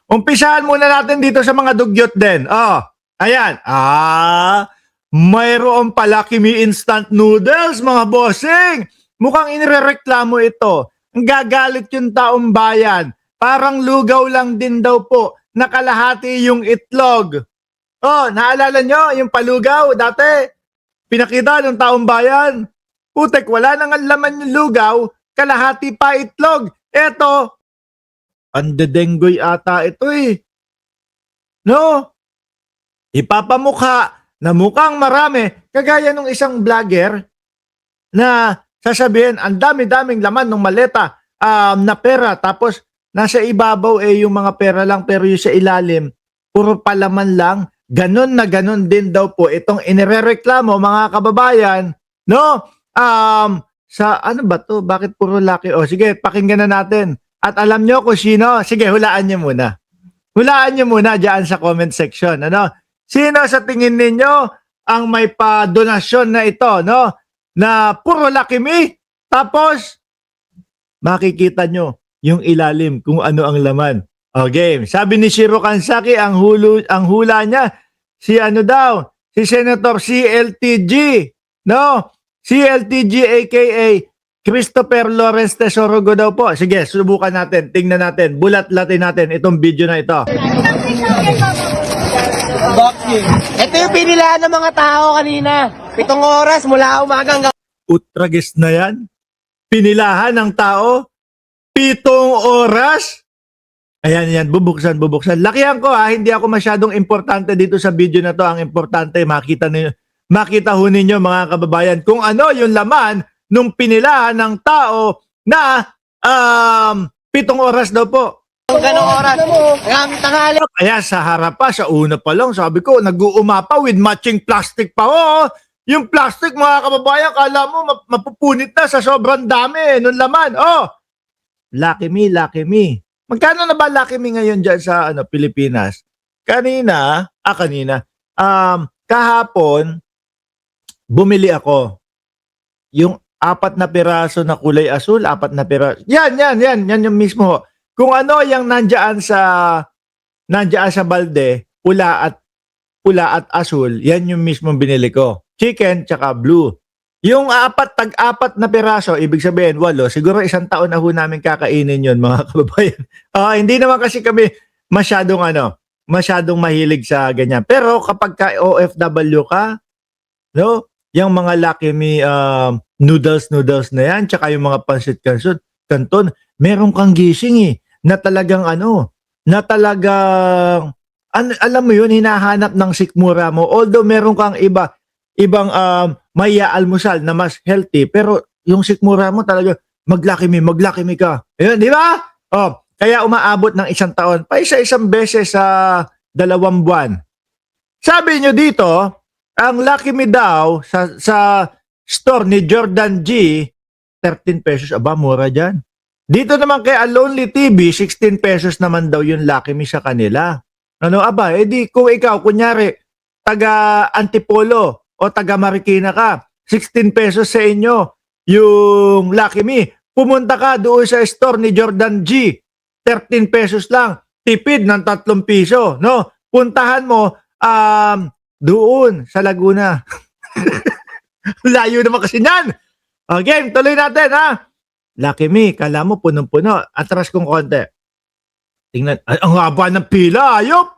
Umpisahan muna natin dito sa mga dugyot din. Oh, ayan. Mayroon pala Kimi Instant Noodles, mga bossing. Mukhang inirereklamo ito. Ang gagalit yung taong bayan. Parang lugaw lang din daw po. Nakalahati yung itlog. Oh, naalala nyo yung palugaw dati? Pinakita ng taong bayan. Putek, wala nang laman yung lugaw, kalahati pa itlog. Eto, andedenggoy ata ito eh. No? Ipapamukha na mukhang marami, kagaya ng isang vlogger na sasabihin, ang dami-daming laman ng maleta na pera, tapos nasa ibabaw yung mga pera lang, pero yung sa ilalim, puro palaman lang. Ganon na ganon din daw po itong inirereklamo, mga kababayan, no? Sa ano ba to? Bakit puro laki? O sige, pakinggan na natin. At alam nyo kung sino? Sige, hulaan nyo muna. Hulaan nyo muna dyan sa comment section. Ano? Sino sa tingin ninyo ang may pa-donasyon na ito, no? Na puro Lucky Me? Tapos, makikita nyo yung ilalim kung ano ang laman. O game. Sabi ni Shiro Kansaki, ang hula niya, si ano daw? Si Senator CLTG. No? CLTG aka Christopher Lawrence Tesorogo daw po. Sige, subukan natin. Tingnan natin. Bulat-latin natin itong video na ito. Ito yung pinilaan ng mga tao kanina. 7 oras mula umaga hanggang... Utragis na yan. Pinilahan ng tao. 7 oras. Ayan, yan. Bubuksan. Lakihan ko hindi ako masyadong importante dito sa video na to. Ang importante, makita ho ninyo mga kababayan kung ano yung laman nung pinilahan ng tao na 7 oras daw po. Ganong oras. Hanggang tanghali. Kaya sa harap pa, sa una pa lang, sabi ko, nag-uumapa with matching plastic pa. Yung plastic, mga kababayan, kala mo mapupunit na sa sobrang dami nung laman. Lucky me. Magkano na ba Lucky Me ngayon dyan sa Pilipinas? Kanina, kahapon, bumili ako. Yung 4 na piraso na kulay asul, 4 na piraso. Yan yung mismo. Kung ano yung nandiyan sa balde, pula at asul, yan yung mismo binili ko. Chicken tsaka blue. Yung 4 na piraso, ibig sabihin 8, siguro 1 taon na ho namin kakainin yun, mga kababayan. Hindi naman kasi kami masyadong mahilig sa ganyan. Pero kapag ka OFW ka, no, yung mga Lucky Me noodles na yan, tsaka yung mga pancit canton, meron kang gising na talagang alam mo yun, hinahanap ng sikmura mo. Although meron kang ibang may almusal na mas healthy, pero yung sikmura mo talaga mag-Lucky Me ka. Ayun, di ba? Kaya umaabot ng 1 taon, pa isang beses sa 2 buwan. Sabi nyo dito, ang Lucky Me daw sa store ni Jordan G, 13 pesos. Aba, mura dyan. Dito naman kay Lonely TV, 16 pesos naman daw yung Lucky Me sa kanila. Di kung ikaw, kunyari, taga Antipolo o taga Marikina ka, 16 pesos sa inyo yung Lucky Me. Pumunta ka doon sa store ni Jordan G, 13 pesos lang, tipid ng 3 piso, no? Puntahan mo doon sa Laguna. Layo naman kasi niyan. Okay, tuloy natin Lucky Me, kala mo punong-puno. Atras kong konti. Tingnan, ang haba ng pila, ayop.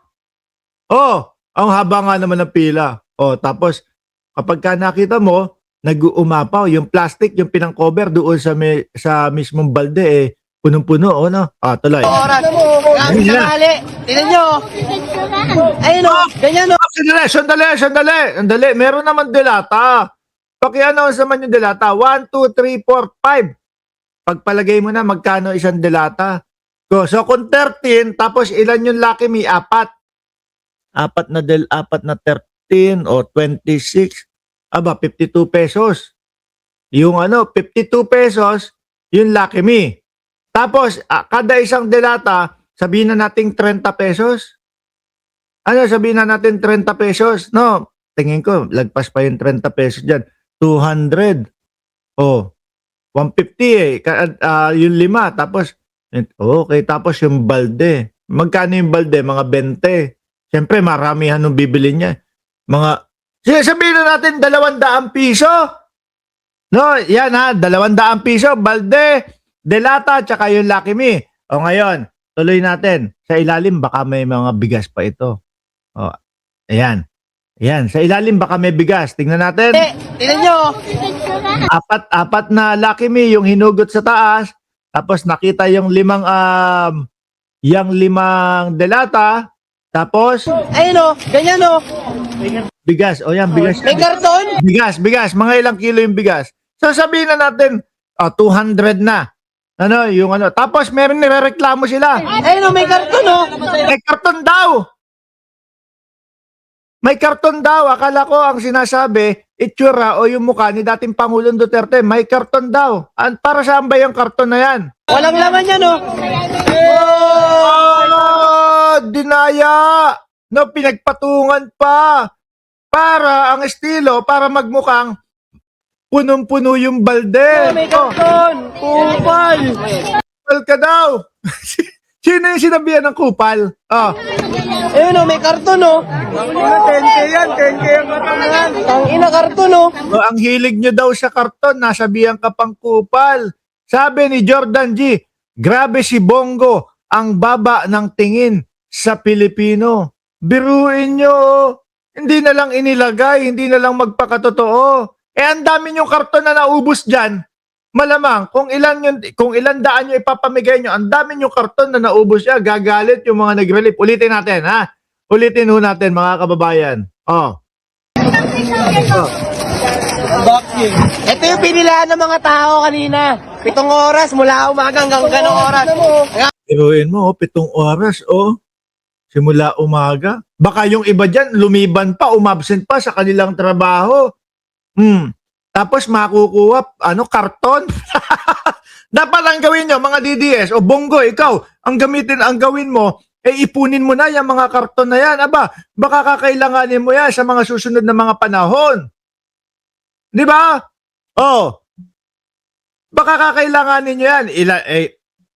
Ang haba nga naman ng pila. Tapos kapag ka nakita mo, nag-uumapaw yung plastic, yung pinang-cover doon sa mismong balde punong-puno, tuloy. Oras. Hanggang tanghali. Tingnan nyo. Ayun ganyan Sandali. Meron naman delata. Paki-announce naman yung delata. 1, 2, 3, 4, 5. Pagpalagay mo na magkano isang delata. So kung 13, tapos ilan yung Lucky Me? 4 na 13 o 26. 52 pesos. Yung 52 pesos, yung Lucky Me. Tapos, kada isang delata, sabihin na natin 30 pesos. Sabihin na natin 30 pesos? No, tingin ko, lagpas pa yung 30 pesos dyan. 200. 150 yung 5. Tapos, okay, tapos yung balde. Magkano yung balde? Mga 20. Siyempre, maramihan nung bibili niya. Sabihin na natin 200 piso. No, yan ha, 200 piso, balde, delata, tsaka yung Lucky Me. O ngayon, tuloy natin. Sa ilalim, baka may mga bigas pa ito. O, ayan. Ayan, sa ilalim baka may bigas. Tingnan natin. Tingnan nyo. Apat na Lucky Me yung hinugot sa taas. Tapos nakita yung limang delata. Tapos Ayun o, ganyan o. bigas. O yan, bigas. May karton? Bigas. Mga ilang kilo yung bigas. So sabihin na natin, 200 na. Ano, yung ano. Tapos meron nirereklamo sila. Ayun o, may karton o. May karton daw. May karton daw. Akala ko ang sinasabi, itsura o yung mukha ni dating Pangulong Duterte. May karton daw. Para saan ba yung karton na yan? Walang laman yan o. Dinaya! No, pinagpatungan pa. Para ang estilo, para magmukhang punong-puno yung balde. May karton. Kupal. Kupal ka daw. Sino yung sinabihan ng kupal? Ayun o, may karton o. 10K yan ang katangan. Ang ina karton o. Ang hilig nyo daw sa karton, nasabihan ka pang kupal. Sabi ni Jordan G, grabe si Bongo, ang baba ng tingin sa Pilipino. Biruin nyo, hindi na lang inilagay, hindi na lang magpakatotoo. Ang dami yung karton na naubos dyan. Malamang, kung ilan daan nyo ipapamigay nyo, ang dami yung karton na naubos siya, gagalit yung mga nag-relief. Ulitin natin, ha? Ulitin ho natin, mga kababayan. Boxing. Ito yung pinilaan ng mga tao kanina. 7 oras mula umaga hanggang ganong oras. Biruin mo, 7 oras, simula umaga. Baka yung iba dyan, lumiban pa, umabsent pa sa kanilang trabaho. Tapos makukuha, karton. Dapat ang gawin nyo, mga DDS, o Bongo, ikaw, ang gawin mo, ipunin mo na yung mga karton na yan. Baka kakailanganin mo yan sa mga susunod na mga panahon. Di ba? Baka kakailanganin nyo yan.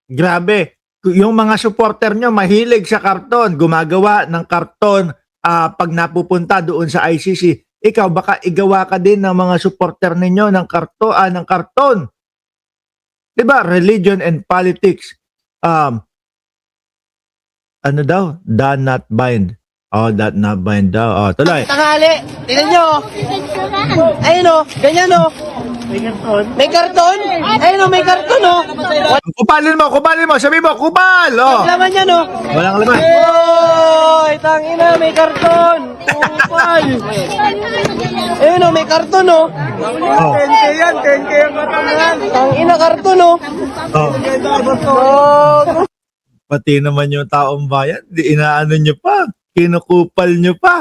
Grabe. Yung mga supporter nyo mahilig sa karton, gumagawa ng karton pag napupunta doon sa ICC. Ikaw, baka igawa ka din ng mga supporter ninyo ng karton. Diba? Religion and politics. Ano daw? Do not bind. That not bind daw. Tuloy. Tanghali. Tingnan nyo. Ayun o, ganyan o. May karton? Ayun o, may karton o. Kupalin mo. Sabi mo, kupal. Walang laman yan o. Walang laman. Oy, tangina, may karton. Kupal. Ayun o, may karton o. 10K yan. 10K ang katangan. Tangina, karton o. Pati naman yung taong bayan, di inaano nyo pa. Kinukupal nyo pa.